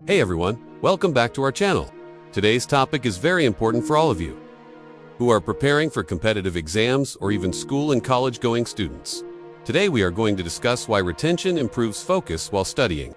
Hey everyone, welcome back to our channel. Today's topic is very important for all of you who are preparing for competitive exams or even school and college going students. Today we are going to discuss why retention improves focus while studying.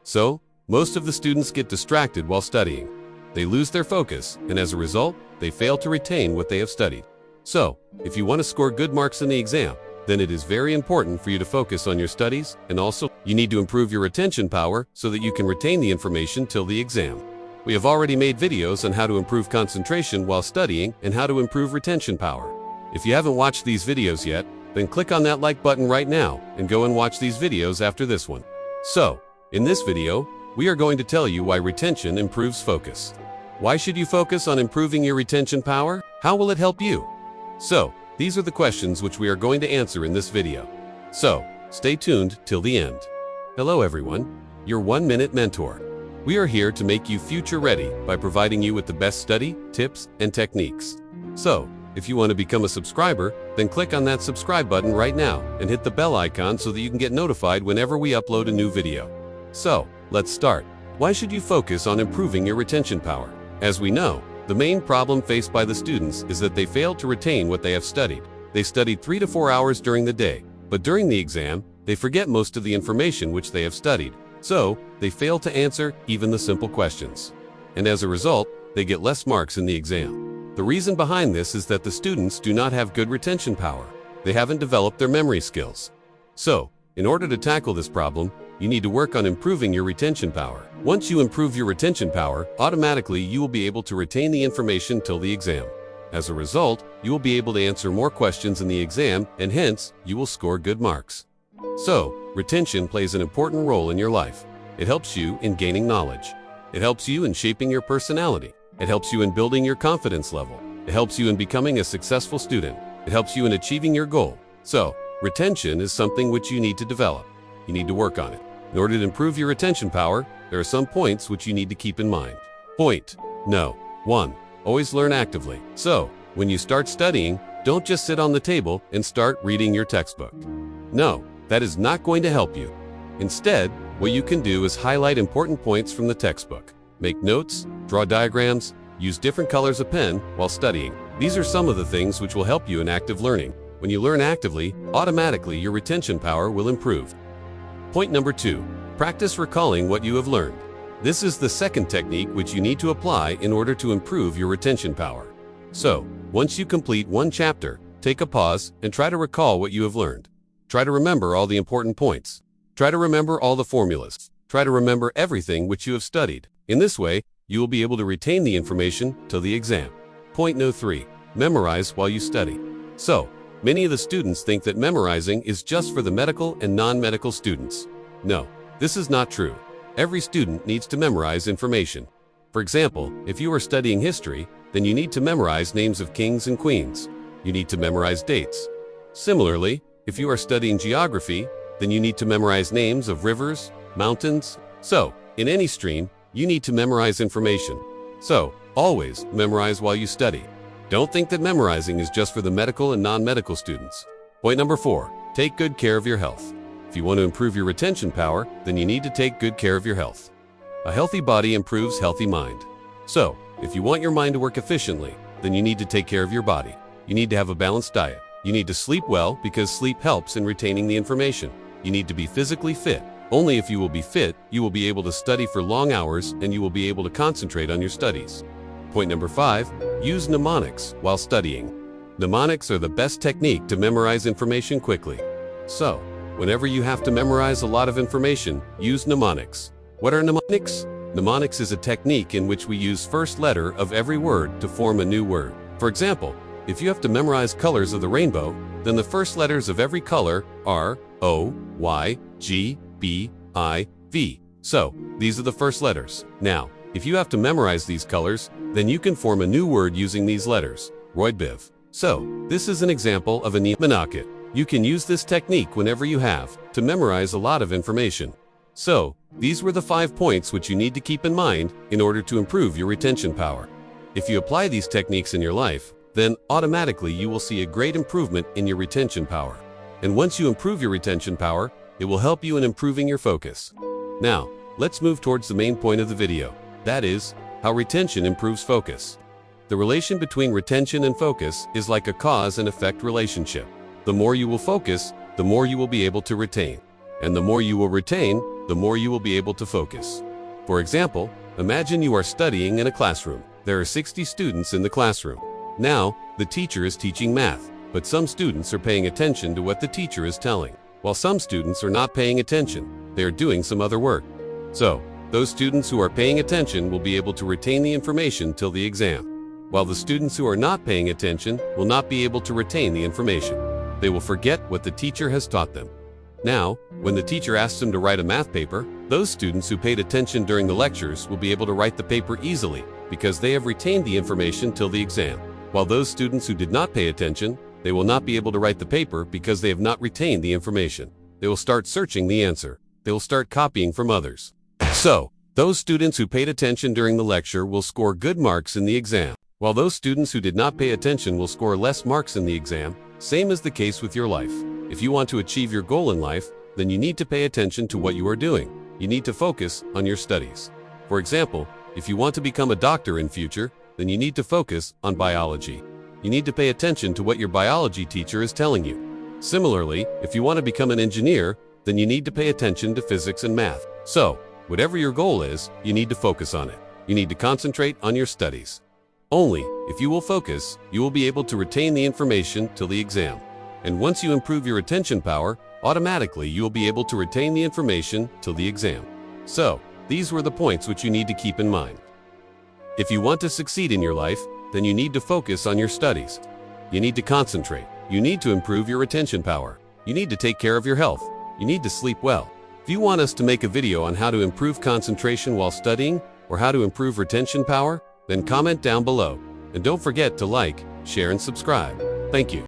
So, most of the students get distracted while studying. They lose their focus, and as a result, they fail to retain what they have studied. So, if you want to score good marks in the exam, then it is very important for you to focus on your studies, and also you need to improve your retention power so that you can retain the information till the exam. We have already made videos on how to improve concentration while studying and how to improve retention power. If you haven't watched these videos yet, then click on that like button right now and go and watch these videos after this one. So, in this video, we are going to tell you why retention improves focus. Why should you focus on improving your retention power? How will it help you? So, these are the questions which we are going to answer in this video. So, stay tuned till the end. Hello everyone, your 1-minute mentor. We are here to make you future ready by providing you with the best study, tips, and techniques. So, if you want to become a subscriber, then click on that subscribe button right now and hit the bell icon so that you can get notified whenever we upload a new video. So, let's start. Why should you focus on improving your retention power? As we know, the main problem faced by the students is that they fail to retain what they have studied. They studied 3 to 4 hours during the day, but during the exam, they forget most of the information which they have studied. So, they fail to answer even the simple questions. And as a result, they get less marks in the exam. The reason behind this is that the students do not have good retention power. They haven't developed their memory skills. So, in order to tackle this problem, you need to work on improving your retention power. Once you improve your retention power, automatically you will be able to retain the information till the exam. As a result, you will be able to answer more questions in the exam, and hence, you will score good marks. So, retention plays an important role in your life. It helps you in gaining knowledge. It helps you in shaping your personality. It helps you in building your confidence level. It helps you in becoming a successful student. It helps you in achieving your goal. So, retention is something which you need to develop. You need to work on it. In order to improve your retention power, there are some points which you need to keep in mind. Point No. 1. Always learn actively. So, when you start studying, don't just sit on the table and start reading your textbook. No, that is not going to help you. Instead, what you can do is highlight important points from the textbook. Make notes, draw diagrams, use different colors of pen while studying. These are some of the things which will help you in active learning. When you learn actively, automatically your retention power will improve. Point number 2. Practice recalling what you have learned. This is the second technique which you need to apply in order to improve your retention power. So, once you complete one chapter, take a pause and try to recall what you have learned. Try to remember all the important points. Try to remember all the formulas. Try to remember everything which you have studied. In this way, you will be able to retain the information till the exam. Point no. 3. Memorize while you study. So, many of the students think that memorizing is just for the medical and non-medical students. No, this is not true. Every student needs to memorize information. For example, if you are studying history, then you need to memorize names of kings and queens. You need to memorize dates. Similarly, if you are studying geography, then you need to memorize names of rivers, mountains. So, in any stream, you need to memorize information. So, always memorize while you study. Don't think that memorizing is just for the medical and non-medical students. Point number 4. Take good care of your health. If you want to improve your retention power, then you need to take good care of your health. A healthy body improves healthy mind. So, if you want your mind to work efficiently, then you need to take care of your body. You need to have a balanced diet. You need to sleep well because sleep helps in retaining the information. You need to be physically fit. Only if you will be fit, you will be able to study for long hours and you will be able to concentrate on your studies. Point number 5. Use mnemonics while studying. Mnemonics are the best technique to memorize information quickly. So, whenever you have to memorize a lot of information, use mnemonics. What are mnemonics? Mnemonics is a technique in which we use first letter of every word to form a new word. For example, if you have to memorize colors of the rainbow, then the first letters of every color are O, Y, G, B, I, V. So, these are the first letters. Now, if you have to memorize these colors, then you can form a new word using these letters, Roidbiv. So, this is an example of a mnemonic. You can use this technique whenever you have to memorize a lot of information. So, these were the 5 points which you need to keep in mind in order to improve your retention power. If you apply these techniques in your life, then automatically you will see a great improvement in your retention power. And once you improve your retention power, it will help you in improving your focus. Now, let's move towards the main point of the video. That is, how retention improves focus. The relation between retention and focus is like a cause and effect relationship. The more you will focus, the more you will be able to retain. And the more you will retain, the more you will be able to focus. For example, imagine you are studying in a classroom. There are 60 students in the classroom. Now, the teacher is teaching math, but some students are paying attention to what the teacher is telling, while some students are not paying attention. They are doing some other work. So, those students who are paying attention will be able to retain the information till the exam, while the students who are not paying attention will not be able to retain the information. They will forget what the teacher has taught them. Now, when the teacher asks them to write a math paper, those students who paid attention during the lectures will be able to write the paper easily because they have retained the information till the exam, while those students who did not pay attention, they will not be able to write the paper because they have not retained the information. They will start searching the answer. They will start copying from others. So, those students who paid attention during the lecture will score good marks in the exam, while those students who did not pay attention will score less marks in the exam. Same is the case with your life. If you want to achieve your goal in life, then you need to pay attention to what you are doing. You need to focus on your studies. For example, if you want to become a doctor in future, then you need to focus on biology. You need to pay attention to what your biology teacher is telling you. Similarly, if you want to become an engineer, then you need to pay attention to physics and math. So, whatever your goal is, you need to focus on it. You need to concentrate on your studies. Only if you will focus, you will be able to retain the information till the exam. And once you improve your retention power, automatically you will be able to retain the information till the exam. So, these were the points which you need to keep in mind. If you want to succeed in your life, then you need to focus on your studies. You need to concentrate. You need to improve your retention power. You need to take care of your health. You need to sleep well. If you want us to make a video on how to improve concentration while studying or how to improve retention power, then comment down below. And don't forget to like, share, and subscribe. Thank you.